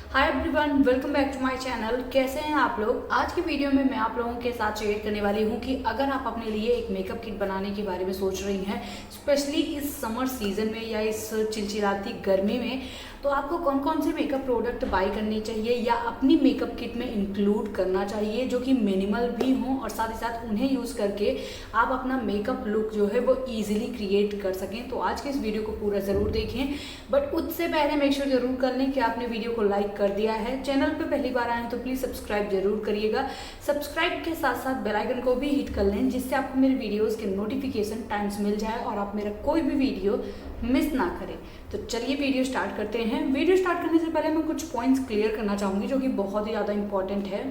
Hi everyone, welcome back to my channel. कैसे हैं आप लोग। आज की वीडियो में मैं आप लोगों के साथ शेयर करने वाली हूं कि अगर आप अपने लिए एक मेकअप किट बनाने के बारे में सोच रही हैं, स्पेशली इस समर सीजन में या इस चिलचिलाती गर्मी में, तो आपको कौन कौन से मेकअप प्रोडक्ट बाय करने चाहिए या अपनी मेकअप किट में इंक्लूड करना चाहिए जो कि मिनिमल भी हों और साथ ही साथ उन्हें यूज़ करके आप अपना मेकअप लुक जो है वो ईजिली क्रिएट कर सकें। तो आज के इस वीडियो को पूरा ज़रूर देखें, बट उससे पहले मेक श्योर जरूर कर लें कि आपने वीडियो को लाइक कर दिया है। चैनल पे पहली बार आए हैं तो प्लीज़ सब्सक्राइब जरूर करिएगा। सब्सक्राइब के साथ साथ बेल आइकन को भी हिट कर लें, जिससे आपको मेरे वीडियोस के नोटिफिकेशन टाइम्स मिल जाए और आप मेरा कोई भी वीडियो मिस ना करें। तो चलिए वीडियो स्टार्ट करते हैं। वीडियो स्टार्ट करने से पहले मैं कुछ पॉइंट्स क्लियर करना चाहूँगी जो कि बहुत ही ज़्यादा इंपॉर्टेंट है।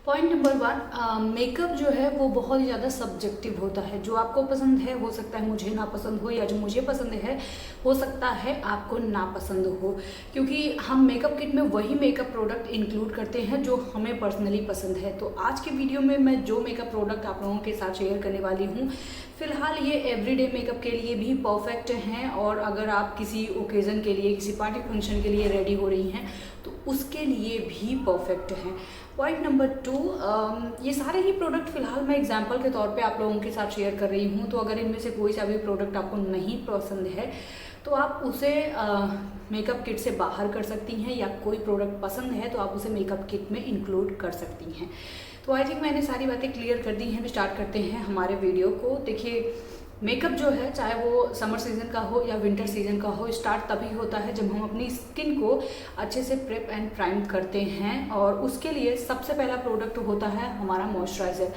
पॉइंट नंबर 1, मेकअप जो है वो बहुत ही ज़्यादा सब्जेक्टिव होता है। जो आपको पसंद है हो सकता है मुझे ना पसंद हो, या जो मुझे पसंद है हो सकता है आपको ना पसंद हो, क्योंकि हम मेकअप किट में वही मेकअप प्रोडक्ट इंक्लूड करते हैं जो हमें पर्सनली पसंद है। तो आज के वीडियो में मैं जो मेकअप प्रोडक्ट आप लोगों के साथ शेयर करने वाली हूँ, फिलहाल ये एवरीडे मेकअप के लिए भी परफेक्ट हैं, और अगर आप किसी ओकेज़न के लिए, किसी पार्टी फंक्शन के लिए रेडी हो रही हैं तो उसके लिए भी परफेक्ट हैं। पॉइंट नंबर 2, ये सारे ही प्रोडक्ट फिलहाल मैं एग्जांपल के तौर पे आप लोगों के साथ शेयर कर रही हूँ। तो अगर इनमें से कोई सा भी प्रोडक्ट आपको नहीं पसंद है तो आप उसे मेकअप किट से बाहर कर सकती हैं, या कोई प्रोडक्ट पसंद है तो आप उसे मेकअप किट में इंक्लूड कर सकती हैं। तो आई थिंक मैंने सारी बातें क्लियर कर दी हैं। हम स्टार्ट करते हैं हमारे वीडियो को। देखिए, मेकअप जो है चाहे वो समर सीजन का हो या विंटर सीजन का हो, स्टार्ट तभी होता है जब हम अपनी स्किन को अच्छे से प्रेप एंड प्राइम करते हैं, और उसके लिए सबसे पहला प्रोडक्ट होता है हमारा मॉइस्चराइज़र।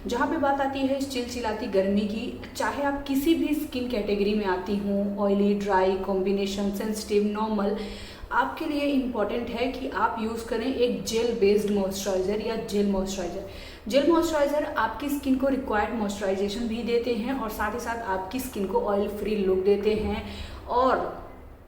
जहाँ पे बात आती है इस चिलचिलाती गर्मी की, चाहे आप किसी भी स्किन कैटेगरी में आती हों, oily, dry, combination, sensitive, normal, आपके लिए इम्पॉर्टेंट है कि आप यूज़ करें एक जेल बेस्ड मॉइस्चराइज़र या जेल मॉइस्चराइज़र। जेल मॉइस्चराइज़र आपकी स्किन को रिक्वायर्ड मॉइस्चराइजेशन भी देते हैं और साथ ही साथ आपकी स्किन को ऑयल फ्री लुक देते हैं, और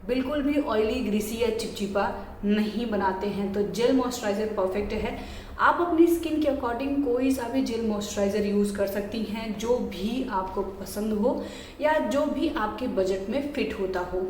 बिल्कुल भी ऑयली, ग्रीसी या चिपचिपा नहीं बनाते हैं। तो जेल मॉइस्चराइज़र परफेक्ट है। आप अपनी स्किन के अकॉर्डिंग कोई सा भी जेल मॉइस्चराइज़र यूज़ कर सकती हैं, जो भी आपको पसंद हो या जो भी आपके बजट में फिट होता हो।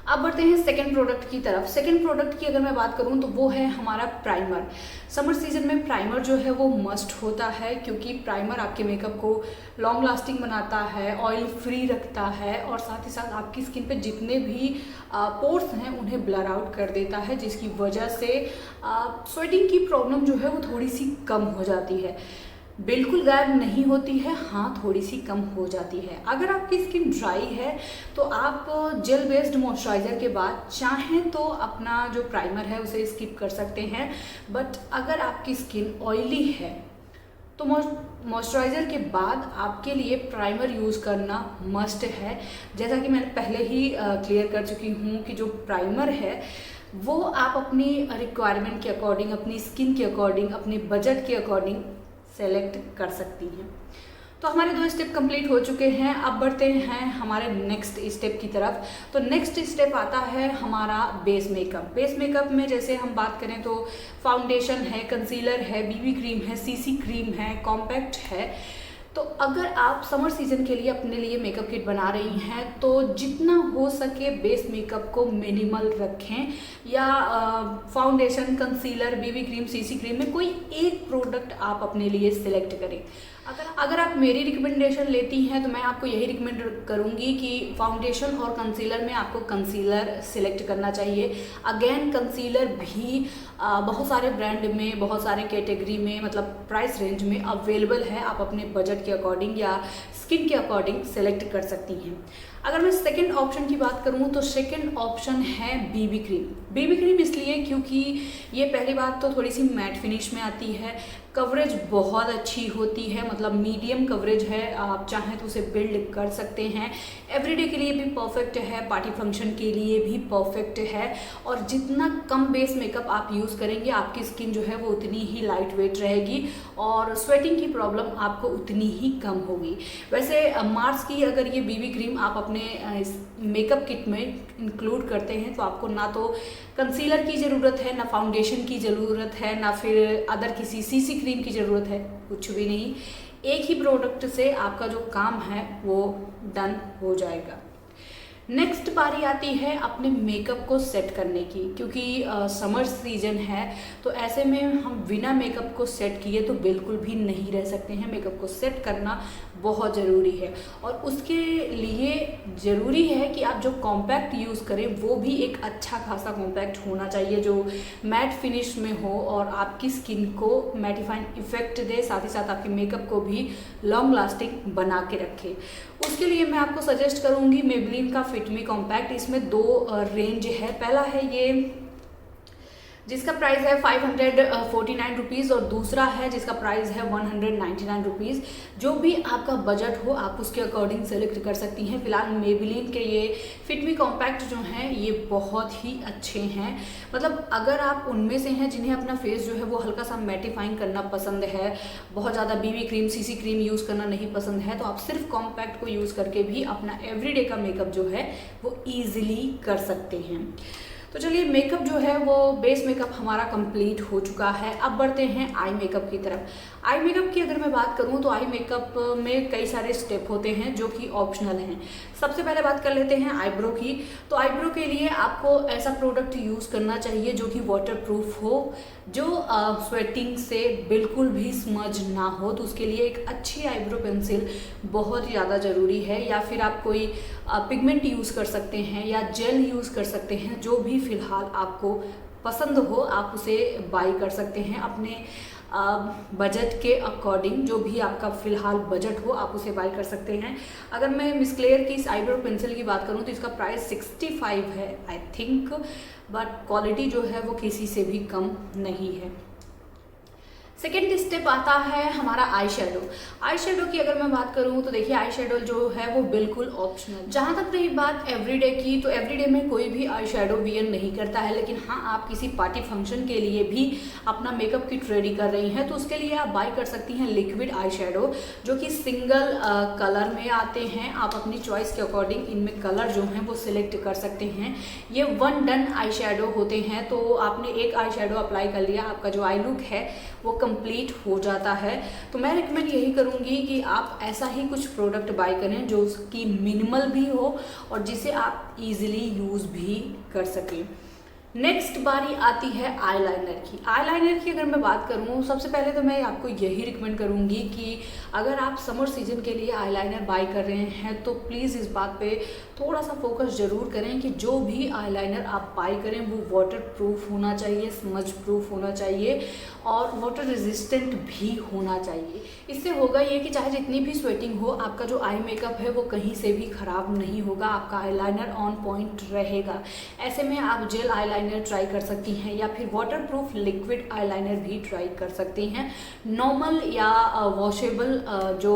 अब बढ़ते हैं सेकंड प्रोडक्ट की तरफ। सेकंड प्रोडक्ट की अगर मैं बात करूं तो वो है हमारा प्राइमर। समर सीजन में प्राइमर जो है वो मस्ट होता है, क्योंकि प्राइमर आपके मेकअप को लॉन्ग लास्टिंग बनाता है, ऑयल फ्री रखता है, और साथ ही साथ आपकी स्किन पे जितने भी पोर्स हैं उन्हें ब्लर आउट कर देता है, जिसकी वजह से स्वेटिंग की प्रॉब्लम जो है वो थोड़ी सी कम हो जाती है। बिल्कुल गायब नहीं होती है, हाँ थोड़ी सी कम हो जाती है। अगर आपकी स्किन ड्राई है तो आप जेल बेस्ड मॉइस्चराइज़र के बाद चाहें तो अपना जो प्राइमर है उसे स्किप कर सकते हैं, बट अगर आपकी स्किन ऑयली है तो मॉइस्चराइज़र के बाद आपके लिए प्राइमर यूज़ करना मस्ट है। जैसा कि मैंने पहले ही क्लियर कर चुकी हूँ कि जो प्राइमर है वो आप अपनी रिक्वायरमेंट के अकॉर्डिंग, अपनी स्किन के अकॉर्डिंग, अपने बजट के अकॉर्डिंग सेलेक्ट कर सकती हैं। तो हमारे 2 स्टेप कंप्लीट हो चुके हैं। अब बढ़ते हैं हमारे नेक्स्ट स्टेप की तरफ। तो नेक्स्ट स्टेप आता है हमारा बेस मेकअप। बेस मेकअप में जैसे हम बात करें तो फाउंडेशन है, कंसीलर है, बीबी क्रीम है, सीसी क्रीम है, कॉम्पैक्ट है। तो अगर आप समर सीजन के लिए अपने लिए मेकअप किट बना रही हैं तो जितना हो सके बेस मेकअप को मिनिमल रखें, या foundation, concealer, BB cream, CC cream में कोई एक प्रोडक्ट आप अपने लिए सिलेक्ट करें। अगर आप मेरी रिकमेंडेशन लेती हैं तो मैं आपको यही रिकमेंड करूंगी कि फाउंडेशन और कंसीलर में आपको कंसीलर सिलेक्ट करना चाहिए। अगेन कंसीलर भी बहुत सारे ब्रांड में, बहुत सारे कैटेगरी में, मतलब प्राइस रेंज में अवेलेबल है। आप अपने बजट के अकॉर्डिंग या स्किन के अकॉर्डिंग सेलेक्ट कर सकती हैं। अगर मैं सेकंड ऑप्शन की बात करूं तो सेकंड ऑप्शन है बीबी क्रीम। बीबी क्रीम इसलिए क्योंकि ये पहली बात तो थोड़ी सी मैट फिनिश में आती है, कवरेज बहुत अच्छी होती है, मतलब मीडियम कवरेज है, आप चाहें तो उसे बिल्ड कर सकते हैं। एवरीडे के लिए भी परफेक्ट है, पार्टी फंक्शन के लिए भी परफेक्ट है, और जितना कम बेस मेकअप आप यूज़ करेंगे आपकी स्किन जो है वो उतनी ही लाइट वेट रहेगी, और स्वेटिंग की प्रॉब्लम आपको उतनी ही कम होगी। वैसे मार्स की अगर ये बीबी क्रीम आप अपने मेकअप किट में इंक्लूड करते हैं तो आपको ना तो कंसीलर की ज़रूरत है, ना फाउंडेशन की ज़रूरत है, ना फिर अदर किसी सीसी क्रीम की ज़रूरत है, कुछ भी नहीं। एक ही प्रोडक्ट से आपका जो काम है वो डन हो जाएगा। नेक्स्ट बारी आती है अपने मेकअप को सेट करने की, क्योंकि समर सीजन है तो ऐसे में हम बिना मेकअप को सेट किए तो बिल्कुल भी नहीं रह सकते हैं। मेकअप को सेट करना बहुत ज़रूरी है और उसके लिए ज़रूरी है कि आप जो कॉम्पैक्ट यूज़ करें वो भी एक अच्छा खासा कॉम्पैक्ट होना चाहिए जो मैट फिनिश में हो और आपकी स्किन को मैटिफाइंग इफेक्ट दे, साथ ही साथ आपके मेकअप को भी लॉन्ग लास्टिंग बना के रखे। उसके लिए मैं आपको सजेस्ट करूंगी मेबेलिन का फिट मी कॉम्पैक्ट। इसमें दो रेंज है। पहला है ये जिसका प्राइस है 549 रुपीज़ और दूसरा है जिसका प्राइस है 199 रुपीज़। जो भी आपका बजट हो आप उसके अकॉर्डिंग सेलेक्ट कर सकती हैं। फिलहाल मेबेलिन के ये फिट मी कॉम्पैक्ट जो हैं ये बहुत ही अच्छे हैं। मतलब अगर आप उनमें से हैं जिन्हें अपना फेस जो है वो हल्का सा मैटिफाइंग करना पसंद है, बहुत ज़्यादा BB cream CC cream use करना नहीं पसंद है, तो आप सिर्फ कॉम्पैक्ट को यूज़ करके भी अपना एवरीडे का मेकअप जो है वो ईजिली कर सकते हैं। तो चलिए मेकअप जो है वो बेस मेकअप हमारा कंप्लीट हो चुका है। अब बढ़ते हैं आई मेकअप की तरफ। आई मेकअप की अगर मैं बात करूं तो आई मेकअप में कई सारे स्टेप होते हैं जो कि ऑप्शनल हैं। सबसे पहले बात कर लेते हैं आईब्रो की। तो आईब्रो के लिए आपको ऐसा प्रोडक्ट यूज़ करना चाहिए जो कि वाटर प्रूफ हो, जो स्वेटिंग से बिल्कुल भी स्मज ना हो। तो उसके लिए एक अच्छी आईब्रो पेंसिल बहुत ज़्यादा ज़रूरी है, या फिर आप कोई पिगमेंट यूज़ कर सकते हैं या जेल यूज़ कर सकते हैं। जो भी फ़िलहाल आपको पसंद हो आप उसे बाई कर सकते हैं अपने बजट के अकॉर्डिंग। जो भी आपका फ़िलहाल बजट हो आप उसे बाई कर सकते हैं। अगर मैं मिस क्लेयर की इस आईब्रो पेंसिल की बात करूं तो इसका प्राइस 65 है आई थिंक, बट क्वालिटी जो है वो किसी से भी कम नहीं है। सेकेंड स्टेप आता है हमारा आई शेडो। आई शेडो की अगर मैं बात करूँ तो देखिए आई शेडो जो है वो बिल्कुल ऑप्शनल। जहाँ तक रही बात एवरीडे की, तो एवरीडे में कोई भी आई शेडो वियर नहीं करता है, लेकिन हाँ आप किसी पार्टी फंक्शन के लिए भी अपना मेकअप किट रेडी कर रही हैं तो उसके लिए आप बाई कर सकती हैं लिक्विड आई शेडो, जो कि सिंगल कलर में आते हैं। आप अपनी चॉइस के अकॉर्डिंग इनमें कलर जो हैं वो सिलेक्ट कर सकते हैं। ये वन डन आई शेडो होते हैं, तो आपने एक आई शेडो अप्लाई कर लिया, आपका जो आई लुक है वो कंप्लीट हो जाता है। तो मैं रिकमेंड यही करूँगी कि आप ऐसा ही कुछ प्रोडक्ट बाय करें जो उसकी मिनिमल भी हो और जिसे आप इजीली यूज़ भी कर सकें। नेक्स्ट बारी आती है आईलाइनर की। आईलाइनर की अगर मैं बात करूँ सबसे पहले तो मैं आपको यही रिकमेंड करूँगी कि अगर आप समर सीजन के लिए आईलाइनर बाय कर रहे हैं तो प्लीज़ इस बात पे थोड़ा सा फोकस ज़रूर करें कि जो भी आईलाइनर आप बाय करें वो वाटर प्रूफ होना चाहिए, स्मज प्रूफ होना चाहिए और वाटर रेजिस्टेंट भी होना चाहिए। इससे होगा ये कि चाहे जितनी भी स्वेटिंग हो आपका जो आई मेकअप है वो कहीं से भी ख़राब नहीं होगा, आपका आईलाइनर ऑन पॉइंट रहेगा। ऐसे में आप जेल आईलाइनर ट्राई कर सकती हैं या फिर वाटरप्रूफ लिक्विड आईलाइनर भी ट्राई कर सकती हैं। नॉर्मल या वॉशेबल जो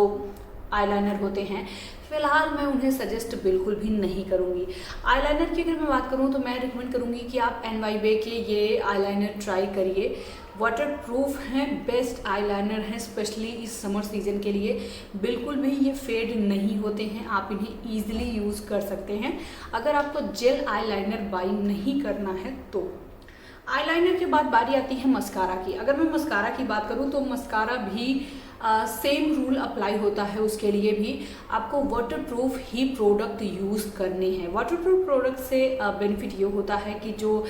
आईलाइनर होते हैं फिलहाल मैं उन्हें सजेस्ट बिल्कुल भी नहीं करूँगी। आईलाइनर की अगर मैं बात करूँ तो मैं रिकमेंड करूँगी कि आप NYBE के ये आईलाइनर ट्राई करिए। वाटरप्रूफ हैं, बेस्ट आईलाइनर हैं, स्पेशली इस समर सीजन के लिए। बिल्कुल भी ये फेड नहीं होते हैं, आप इन्हें ईजिली यूज़ कर सकते हैं अगर आपको जेल आईलाइनर बाई नहीं करना है तो। आईलाइनर के बाद बारी आती है मस्कारा की। अगर मैं मस्कारा की बात करूँ तो मस्कारा भी सेम रूल अप्लाई होता है। उसके लिए भी आपको वाटरप्रूफ ही प्रोडक्ट यूज़ करने हैं। वाटरप्रूफ प्रोडक्ट से बेनिफिट ये होता है कि जो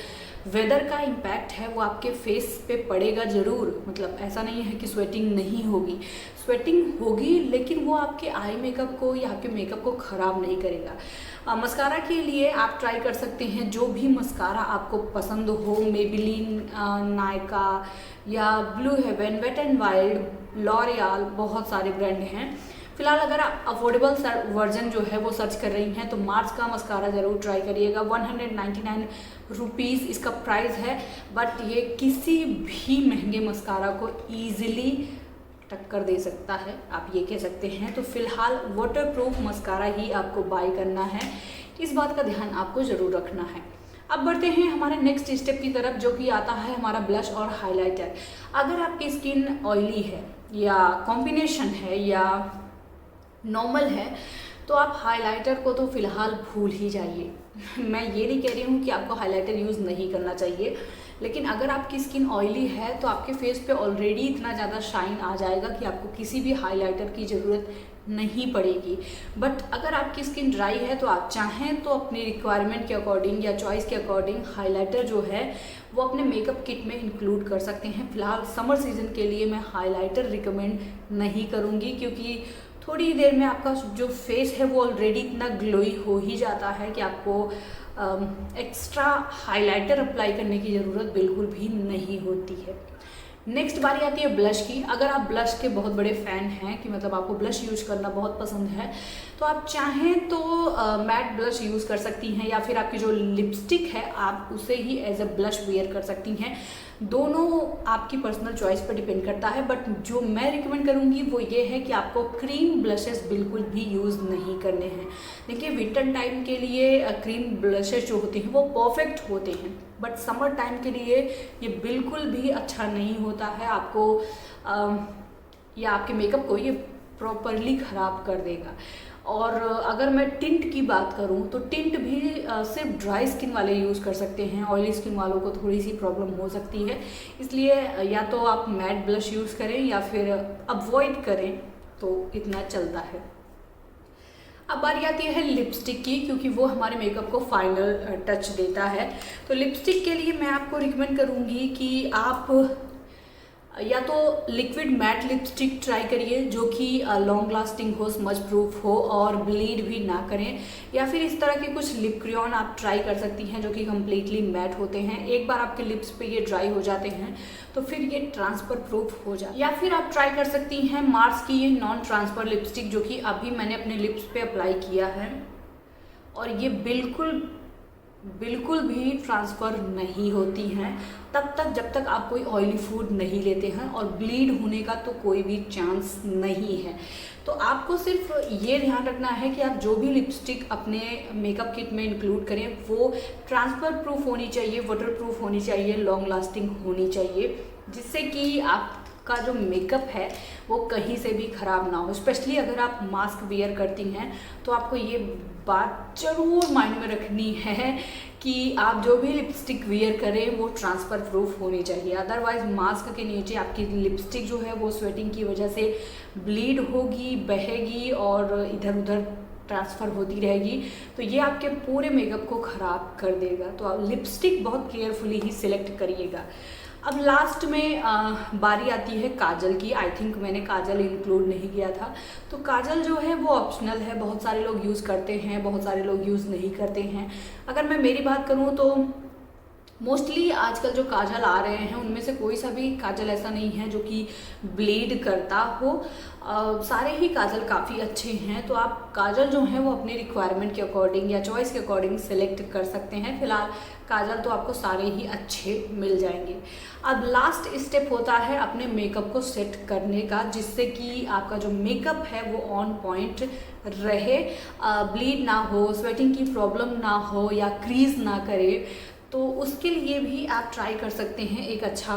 वेदर का इम्पैक्ट है वो आपके फेस पे पड़ेगा ज़रूर। मतलब ऐसा नहीं है कि स्वेटिंग नहीं होगी, स्वेटिंग होगी लेकिन वो आपके आई मेकअप को या आपके मेकअप को ख़राब नहीं करेगा। मस्कारा के लिए आप ट्राई कर सकते हैं जो भी मस्कारा आपको पसंद हो, मेबेलिन, नायका या blue heaven, wet and wild, L'Oreal, बहुत सारे ब्रांड हैं। फिलहाल अगर आप अफोर्डेबल वर्जन जो है वो सर्च कर रही हैं तो मार्स का मस्कारा ज़रूर ट्राई करिएगा। 199 रुपीज़ इसका प्राइस है, बट ये किसी भी महंगे मस्कारा को ईजिली टक्कर दे सकता है, आप ये कह सकते हैं। तो फिलहाल वाटरप्रूफ मस्कारा ही आपको बाय करना है, इस बात का ध्यान आपको ज़रूर रखना है। अब बढ़ते हैं हमारे नेक्स्ट स्टेप की तरफ जो कि आता है हमारा ब्लश और हाइलाइटर। अगर आपकी स्किन ऑयली है या कॉम्बिनेशन है या नॉर्मल है तो आप हाइलाइटर को तो फ़िलहाल भूल ही जाइए। मैं ये नहीं कह रही हूँ कि आपको हाइलाइटर यूज़ नहीं करना चाहिए, लेकिन अगर आपकी स्किन ऑयली है तो आपके फेस पे ऑलरेडी इतना ज़्यादा शाइन आ जाएगा कि आपको किसी भी हाइलाइटर की ज़रूरत नहीं पड़ेगी। बट अगर आपकी स्किन ड्राई है तो आप चाहें तो अपनी रिक्वायरमेंट के अकॉर्डिंग या चॉइस के अकॉर्डिंग हाइलाइटर जो है वो अपने मेकअप किट में इंक्लूड कर सकते हैं। फिलहाल समर सीज़न के लिए मैं हाइलाइटर रिकमेंड नहीं करूँगी, क्योंकि थोड़ी देर में आपका जो फेस है वो ऑलरेडी इतना ग्लोई हो ही जाता है कि आपको एक्स्ट्रा हाइलाइटर अप्लाई करने की ज़रूरत बिल्कुल भी नहीं होती है। नेक्स्ट बारी आती है ब्लश की। अगर आप ब्लश के बहुत बड़े फ़ैन हैं कि मतलब आपको ब्लश यूज करना बहुत पसंद है, तो आप चाहें तो मैट ब्लश यूज़ कर सकती हैं, या फिर आपकी जो लिपस्टिक है आप उसे ही एज अ ब्लश वेयर कर सकती हैं। दोनों आपकी पर्सनल चॉइस पर डिपेंड करता है। बट जो मैं रिकमेंड करूँगी वो ये है कि आपको क्रीम ब्लशेस बिल्कुल भी यूज़ नहीं करने हैं। देखिए, विंटर टाइम के लिए क्रीम ब्लशेस जो होते हैं वो परफेक्ट होते हैं, बट समर टाइम के लिए ये बिल्कुल भी अच्छा नहीं होता है। आपको या आपके मेकअप को ये प्रॉपरली ख़राब कर देगा। और अगर मैं टिंट की बात करूं तो टिंट भी सिर्फ ड्राई स्किन वाले यूज़ कर सकते हैं। ऑयली स्किन वालों को थोड़ी सी प्रॉब्लम हो सकती है, इसलिए या तो आप मैट ब्लश यूज़ करें या फिर अवॉइड करें, तो इतना चलता है। अब बारी आती है लिपस्टिक की, क्योंकि वो हमारे मेकअप को फाइनल टच देता है। तो लिपस्टिक के लिए मैं आपको रिकमेंड करूँगी कि आप या तो लिक्विड मैट लिपस्टिक ट्राई करिए जो कि लॉन्ग लास्टिंग हो, स्मज प्रूफ हो और ब्लीड भी ना करें, या फिर इस तरह के कुछ लिप क्रेयॉन आप ट्राई कर सकती हैं जो कि कम्प्लीटली मैट होते हैं। एक बार आपके लिप्स पे ये ड्राई हो जाते हैं तो फिर ये ट्रांसफर प्रूफ हो जाए। या फिर आप ट्राई कर सकती हैं मार्स की ये नॉन ट्रांसफर लिपस्टिक, जो कि अभी मैंने अपने लिप्स पे अप्लाई किया है, और ये बिल्कुल भी ट्रांसफ़र नहीं होती हैं तब तक जब तक आप कोई ऑयली फूड नहीं लेते हैं, और ब्लीड होने का तो कोई भी चांस नहीं है। तो आपको सिर्फ ये ध्यान रखना है कि आप जो भी लिपस्टिक अपने मेकअप किट में इंक्लूड करें वो ट्रांसफ़र प्रूफ होनी चाहिए, वाटर प्रूफ होनी चाहिए, लॉन्ग लास्टिंग होनी चाहिए, जिससे कि आपका जो मेकअप है वो कहीं से भी ख़राब ना हो। स्पेशली अगर आप मास्क वेयर करती हैं तो आपको ये बात ज़रूर माइंड में रखनी है कि आप जो भी लिपस्टिक वेयर करें वो ट्रांसफ़र प्रूफ होनी चाहिए। अदरवाइज़ मास्क के नीचे आपकी लिपस्टिक जो है वो स्वेटिंग की वजह से ब्लीड होगी, बहेगी और इधर उधर ट्रांसफ़र होती रहेगी, तो ये आपके पूरे मेकअप को ख़राब कर देगा। तो आप लिपस्टिक बहुत केयरफुली ही सिलेक्ट करिएगा। अब लास्ट में बारी आती है काजल की। आई थिंक मैंने काजल इंक्लूड नहीं किया था। तो काजल जो है वो ऑप्शनल है, बहुत सारे लोग यूज़ करते हैं, बहुत सारे लोग यूज़ नहीं करते हैं। अगर मैं मेरी बात करूँ तो मोस्टली आजकल जो काजल आ रहे हैं उनमें से कोई सा भी काजल ऐसा नहीं है जो कि ब्लीड करता हो। सारे ही काजल काफ़ी अच्छे हैं। तो आप काजल जो हैं वो अपनी रिक्वायरमेंट के अकॉर्डिंग या चॉइस के अकॉर्डिंग सेलेक्ट कर सकते हैं। फिलहाल काजल तो आपको सारे ही अच्छे मिल जाएंगे। अब लास्ट स्टेप होता है अपने मेकअप को सेट करने का, जिससे कि आपका जो मेकअप है वो ऑन पॉइंट रहे, ब्लीड ना हो, स्वेटिंग की प्रॉब्लम ना हो या क्रीज ना करे। तो उसके लिए भी आप ट्राई कर सकते हैं एक अच्छा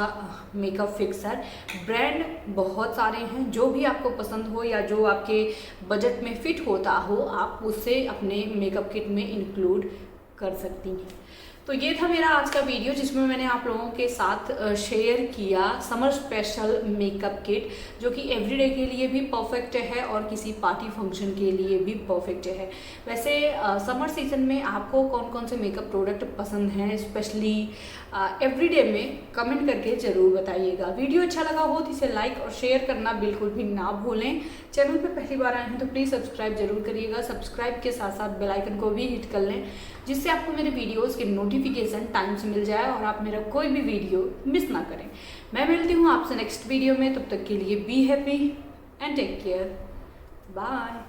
मेकअप फिक्सर। ब्रांड बहुत सारे हैं, जो भी आपको पसंद हो या जो आपके बजट में फिट होता हो आप उसे अपने मेकअप किट में इंक्लूड कर सकती हैं। तो ये था मेरा आज का वीडियो, जिसमें मैंने आप लोगों के साथ शेयर किया समर स्पेशल मेकअप किट, जो कि एवरीडे के लिए भी परफेक्ट है और किसी पार्टी फंक्शन के लिए भी परफेक्ट है। वैसे समर सीजन में आपको कौन कौन से मेकअप प्रोडक्ट पसंद हैं, स्पेशली एवरीडे में, कमेंट करके ज़रूर बताइएगा। वीडियो अच्छा लगा हो तो इसे लाइक और शेयर करना बिल्कुल भी ना भूलें। चैनल पे पहली बार आए हैं तो प्लीज़ सब्सक्राइब जरूर करिएगा। सब्सक्राइब के साथ साथ बेल आइकन को भी हिट कर लें, जिससे आपको मेरे वीडियोस के नोटिफिकेशन टाइम से मिल जाए और आप मेरा कोई भी वीडियो मिस ना करें। मैं मिलती हूँ आपसे नेक्स्ट वीडियो में, तब तक के लिए be happy and take care, bye.